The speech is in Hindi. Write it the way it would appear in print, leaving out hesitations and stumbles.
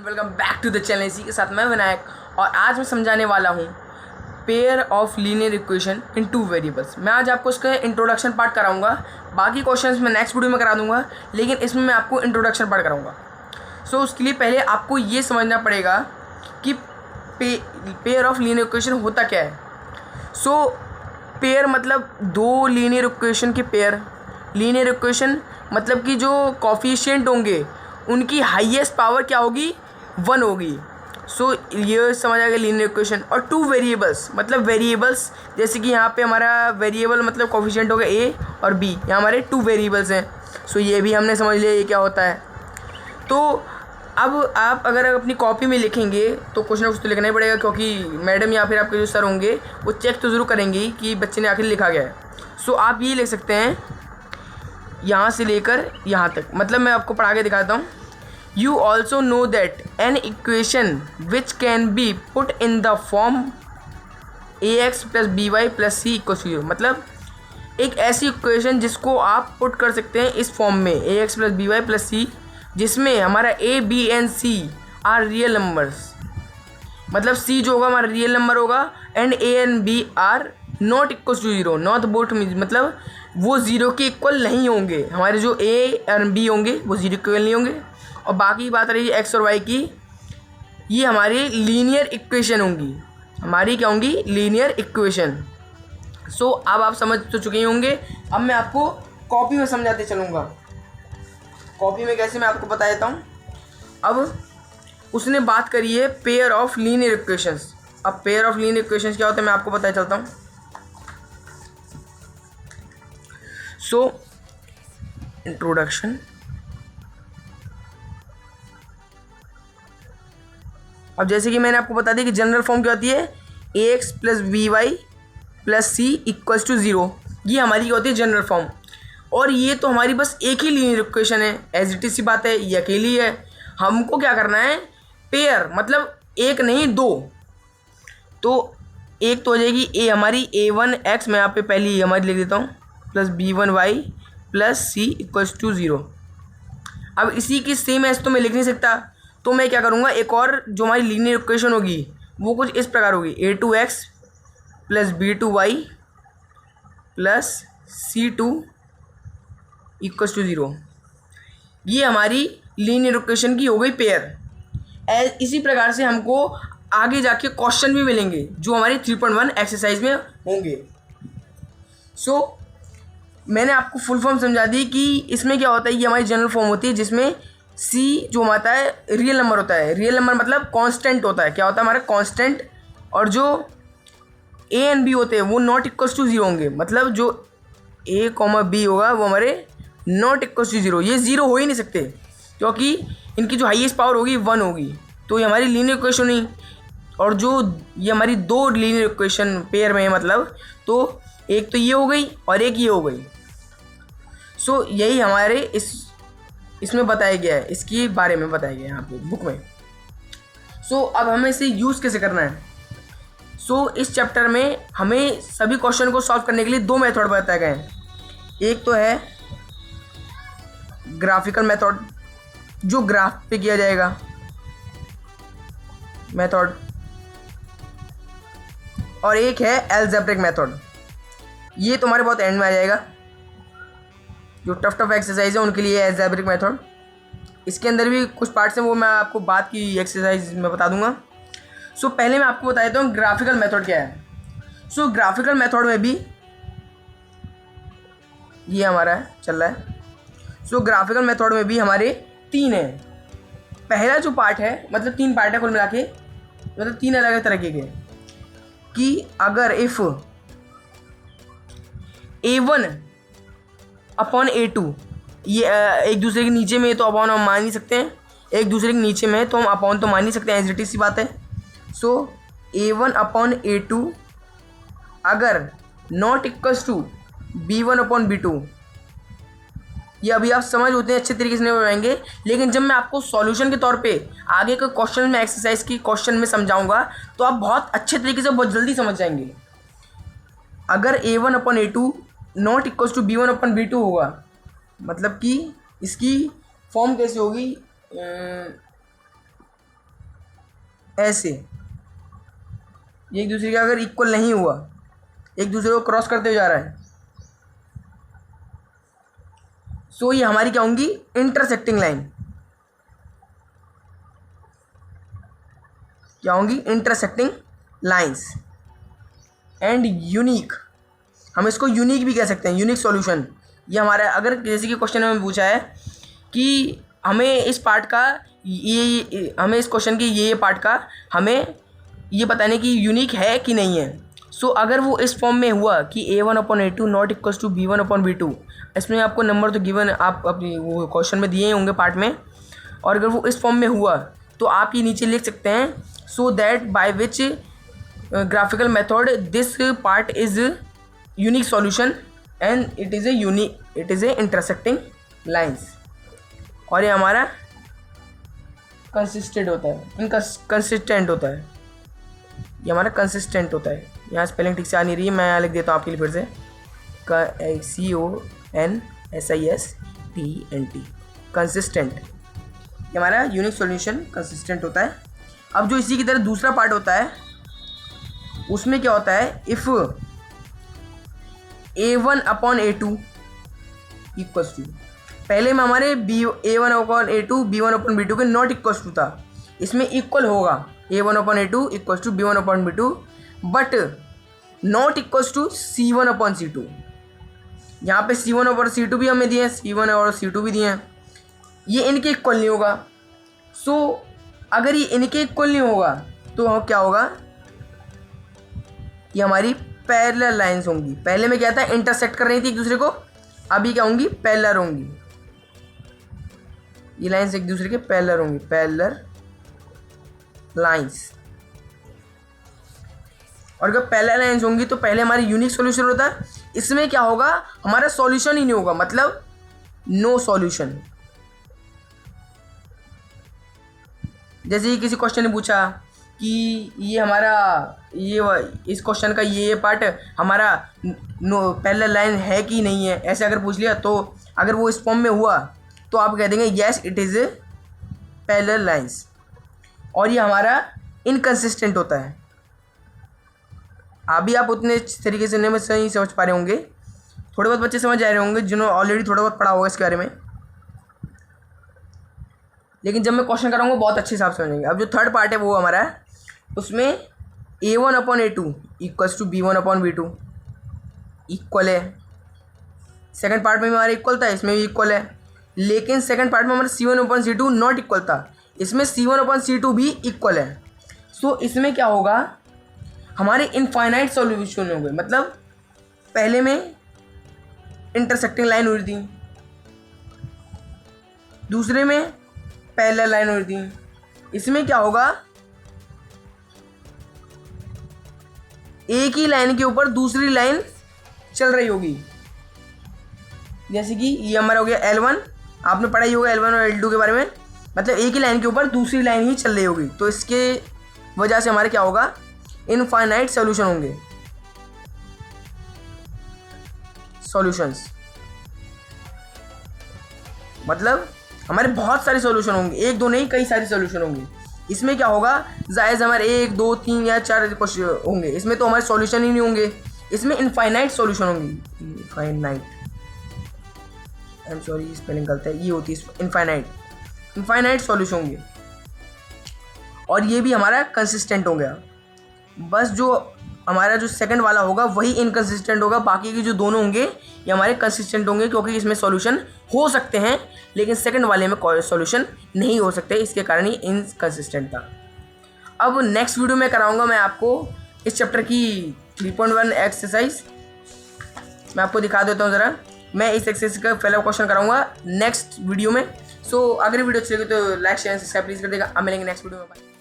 Welcome back to the channel. इसी के साथ मैं विनायक और आज मैं समझाने वाला हूँ pair of linear equation in two variables. मैं आज आपको इसका इंट्रोडक्शन पार्ट कराऊंगा, बाकी क्वेश्चंस मैं नेक्स्ट वीडियो में करा दूंगा, लेकिन इसमें मैं आपको इंट्रोडक्शन पार्ट कराऊंगा। सो उसके लिए पहले आपको ये समझना पड़ेगा कि पेयर ऑफ लीनियर इक्वेशन होता क्या है। सो पेयर मतलब दो लीनियर इक्वेशन के पेयर। लीनियर इक्वेशन मतलब कि जो कोफिशिएंट होंगे उनकी हाईएस्ट पावर क्या होगी, 1 होगी। सो ये समझ आ गया लीनियर इक्वेशन। और टू वेरिएबल्स मतलब वेरिएबल्स, जैसे कि यहाँ पे हमारा वेरिएबल मतलब कोफिशिएंट हो गया ए और बी, यहाँ हमारे टू वेरिएबल्स हैं। सो ये भी हमने समझ लिया ये क्या होता है। तो अब आप अगर अपनी कॉपी में लिखेंगे तो कुछ ना कुछ तो लिखना ही पड़ेगा, क्योंकि मैडम या फिर आपके जो सर होंगे वो चेक तो ज़रूर करेंगे कि बच्चे ने आखिर लिखा गया है। सो आप ये लिख सकते हैं यहाँ से लेकर यहाँ तक, मतलब मैं आपको पढ़ा के दिखाता हूँ। You also know that an equation which can be put in the form ax plus B Y plus c equal to 0, मतलब एक ऐसी इक्वेशन जिसको आप पुट कर सकते हैं इस फॉर्म में ax plus B Y plus C, जिसमें हमारा a b and c are real numbers, मतलब c जो होगा हमारा रियल नंबर होगा and a and b are not equal to 0। Not both मतलब वो 0 के इक्वल नहीं होंगे। हमारे जो a और b होंगे वो 0 के इक्वल नहीं होंगे। और बाकी बात रही x और y की, ये हमारी लीनियर इक्वेशन होंगी। हमारी क्या होंगी, लीनियर इक्वेशन। सो अब आप समझ तो चुके ही होंगे। अब मैं आपको कॉपी में समझाते चलूँगा। कॉपी में कैसे मैं आपको बता देता हूँ। अब उसने बात करी है पेयर ऑफ लीनियर इक्वेशंस। अब पेयर ऑफ लीनियर इक्वेशंस क्या होता है मैं आपको बताया चलता हूँ। So introduction. अब जैसे कि मैंने आपको बता दिया कि जनरल फॉर्म क्या होती है, ax plus B Y plus c equals to 0। ये हमारी क्या होती है, जनरल फॉर्म। और ये तो हमारी बस एक ही लीनियर इक्वेशन है, एज इट इज सी बात है, ये अकेली है। हमको क्या करना है, पेयर मतलब एक नहीं दो। तो एक तो हो जाएगी ए हमारी a1x, मैं यहाँ पे पहली हमारी लिख देता हूँ, plus b1y plus c equals to 0। अब इसी की सेम एज तो मैं लिख नहीं सकता, तो मैं क्या करूँगा, एक और जो हमारी लीनियर इक्वेशन होगी वो कुछ इस प्रकार होगी, a2x plus b2y plus c2 equals to 0। ये हमारी लीनियर इक्वेशन की हो गई पेयर। इसी प्रकार से हमको आगे जाके क्वेश्चन भी मिलेंगे जो हमारी 3.1 एक्सरसाइज में होंगे। सो मैंने आपको फुल फॉर्म समझा दी कि इसमें क्या होता है। ये हमारी जनरल फॉर्म होती है जिसमें c जो हमारा है रियल नंबर होता है। रियल नंबर मतलब कांस्टेंट होता है। क्या होता है हमारा कांस्टेंट। और जो a एंड b होते हैं वो नॉट इक्वल्स टू 0 होंगे, मतलब जो a कॉमा b होगा वो हमारे नॉट इक्वल्स टू 0। ये 0 हो ही नहीं सकते क्योंकि इनकी जो हाईएस्ट पावर होगी 1 होगी। तो ये हमारी लीनियर इक्वेशन नहीं। और जो ये हमारी दो लीनियर इक्वेशन पेयर में है, मतलब तो एक तो ये हो गई और एक ये हो गई। सो यही हमारे इसमें बताया गया है, इसके बारे में बताया गया है यहाँ पे बुक में। सो अब हमें इसे यूज़ कैसे करना है। सो इस चैप्टर में हमें सभी क्वेश्चन को सॉल्व करने के लिए दो मेथड बताए गए हैं। एक तो है ग्राफिकल मेथड जो ग्राफ पे किया जाएगा मेथड, और एक है एल्जेब्रिक मेथड। ये तुम्हारे बहुत एंड में आ जाएगा। जो टफ एक्सरसाइज है उनके लिए एल्जेब्रिक मेथड। इसके अंदर भी कुछ पार्ट्स हैं वो मैं आपको बाद की एक्सरसाइज में बता दूंगा। सो पहले मैं आपको बता देता हूँ ग्राफिकल मेथड क्या है। सो ग्राफिकल मेथड में भी ये हमारा है चल रहा है। सो ग्राफिकल मेथड में भी हमारे 3 हैं। पहला जो पार्ट है, मतलब 3 पार्ट है कुल मिला के, मतलब 3 अलग अलग तरीके के, कि अगर इफ़ a1 अपॉन a2 ये एक दूसरे के नीचे में है तो अपॉन हम मान नहीं सकते हैं, एक दूसरे के नीचे में है तो हम अपॉन तो मान नहीं सकते हैं, एज इट इज सी बात है। सो a1 अपॉन a2 अगर not equals to b1 upon b2, ये अभी आप समझ होते हैं अच्छे तरीके से नहीं बनाएंगे, लेकिन जब मैं आपको सॉल्यूशन के तौर पे आगे के क्वेश्चन में एक्सरसाइज की क्वेश्चन में समझाऊंगा तो आप बहुत अच्छे तरीके से बहुत जल्दी समझ जाएंगे। अगर a1 upon a2 not equals to b1 upon b2 होगा, मतलब कि इसकी फॉर्म कैसे होगी, ऐसे, ये एक दूसरे के अगर इक्वल नहीं हुआ, एक दूसरे को क्रॉस करते हुए जा रहा है, सो ये हमारी क्या होंगी, इंटरसेक्टिंग लाइन। क्या होंगी, इंटरसेक्टिंग लाइंस। एंड यूनिक, हम इसको यूनिक भी कह सकते हैं, यूनिक सॉल्यूशन। ये हमारा, अगर जैसे कि क्वेश्चन में पूछा है कि हमें इस पार्ट का हमें इस क्वेश्चन के ये पार्ट का हमें ये बताने की यूनिक है कि नहीं है। सो अगर वो इस फॉर्म में हुआ कि A1/A2 not equals to B1/B2, इसमें आपको नंबर तो गिवन आप अपनी वो क्वेश्चन में दिए होंगे पार्ट में, और अगर वो इस फॉर्म में हुआ तो आप ये नीचे लिख सकते हैं, so that by which graphical method this part is unique solution and it is a intersecting lines. और ये हमारा कंसिस्टेंट होता है, कंसिस्टेंट होता है, ये हमारा कंसिस्टेंट होता है। यहाँ स्पेलिंग ठीक से आ नहीं रही है, मैं यहाँ लिख देता हूँ आपके लिए फिर से, CONSISTENT, कंसिस्टेंट। ये हमारा यूनिक सॉल्यूशन कंसिस्टेंट होता है। अब जो इसी की तरह दूसरा पार्ट होता है, उसमें क्या होता है, इफ़ A1/A2 इक्वल्स टू, पहले में हमारे A1/A2 B1/B2 के नॉट इक्वल्स टू था, इसमें इक्वल होगा A1/A2 equals to B1/B2, but not equals to C1/C2। यहाँ पे C1/C2 भी हमें दिए हैं, C1 और C2 भी दिए हैं, ये इनके इक्वल नहीं होगा। सो अगर ये इनके इक्वल नहीं होगा तो क्या होगा, ये हमारी पैरेलल लाइंस होंगी। पहले में क्या था, इंटरसेक्ट कर रही थी एक दूसरे को, अभी क्या होंगी, पैरेलल होंगी। ये लाइंस एक दूसरे के पैरेलल होंगी, पैरेलल लाइंस। और अगर पैरेलल लाइंस होंगी तो पहले हमारी यूनिक सॉल्यूशन होता है, इसमें क्या होगा, हमारा सॉल्यूशन ही नहीं होगा, मतलब नो सॉल्यूशन। जैसे ही किसी क्वेश्चन ने पूछा कि ये हमारा इस क्वेश्चन का ये पार्ट हमारा नो पैरेलल लाइन है कि नहीं है, ऐसे अगर पूछ लिया, तो अगर वो इस फॉर्म में हुआ तो आप कह देंगे yes it is parallel lines, और ये हमारा इनकंसिस्टेंट होता है। अभी आप उतने तरीके से नहीं सही समझ पा रहे होंगे, थोड़े बहुत बच्चे समझ आ रहे होंगे जिन्होंने ऑलरेडी थोड़ा बहुत पढ़ा होगा इसके बारे में, लेकिन जब मैं क्वेश्चन कराऊंगा बहुत अच्छे हिसाब से समझेंगे। अब जो थर्ड पार्ट है वो हमारा है, उसमें A1/A2 equals to B1/B2 equal है। सेकंड पार्ट में हमारा इक्वल था, इसमें भी इक्वल है, लेकिन सेकंड पार्ट में हमारा C1/C2 नॉट इक्वल था, इसमें C1/C2 भी इक्वल है। सो इसमें क्या होगा, हमारे इनफाइनाइट सॉल्यूशन होंगे, मतलब पहले में इंटरसेक्टिंग लाइन हो रही थी, दूसरे में पैरेलल लाइन हो रही थी, इसमें क्या होगा, एक ही लाइन के ऊपर दूसरी लाइन चल रही होगी। जैसे कि ये हमारा हो गया L1, आपने पढ़ा ही होगा L1 और L2 के बारे में, मतलब एक ही लाइन के ऊपर दूसरी लाइन ही चल रही होगी, तो इसके वजह से हमारे क्या होगा, इनफाइनाइट सॉल्यूशन होंगे, सॉल्यूशंस, मतलब हमारे बहुत सारे सॉल्यूशन होंगे, एक दो नहीं कई सारे सॉल्यूशन होंगे। इसमें क्या होगा, जायज़ हमारे 1 2 3 या 4 क्वेश्चन होंगे, इसमें तो हमारे सॉल्यूशन ही नहीं होंगे, इसमें इनफाइनाइट सॉल्यूशन होंगी। Infinite, I am sorry spelling गलत है, ये होती है इनफाइनाइट सॉल्यूशन होंगे, और ये भी हमारा कंसिस्टेंट हो गया। बस जो हमारा जो सेकंड वाला होगा वही इनकंसिस्टेंट होगा, बाकी के जो दोनों होंगे ये हमारे कंसिस्टेंट होंगे, क्योंकि इसमें सॉल्यूशन हो सकते हैं लेकिन सेकंड वाले में कोई सॉल्यूशन नहीं हो सकते, इसके कारण ही इनकंसिस्टेंट था। अब नेक्स्ट वीडियो में कराऊंगा मैं आपको इस चैप्टर की 3.1 एक्सरसाइज, मैं आपको दिखा देता हूँ ज़रा। मैं इस एक्सरसाइज का पहला क्वेश्चन कराऊंगा नेक्स्ट वीडियो में। सो अगर वीडियो अच्छी लगी तो लाइक शेयर सब्सक्राइब प्लीज़ कर देगा। अब मिलेंगे नेक्स्ट वीडियो में।